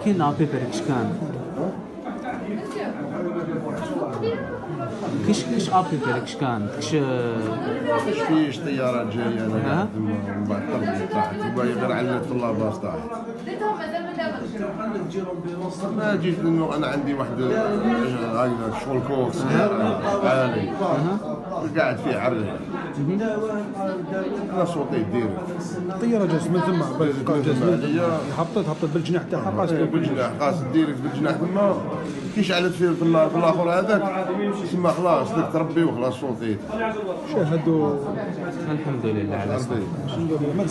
كاين ابيبر كشكان كش ابيبر كشكان فيش طيارات جايه انا قاعد من بعد التربيه تاعتي باغي غير على الطلاب تاعي. ما جيت انه انا عندي واحد هاي شغل كورس عالي قاعد فيه عرض انا صوتي دير الطياره جات من ثم هبطت بالجناح تاعها قاست بالجناح قاست ديريكت بالجناح ثم كي شعلت في الاخر هذاك تسمى خلاص ديك تربي وخلاص صوتي شاهدوا الحمد لله على ما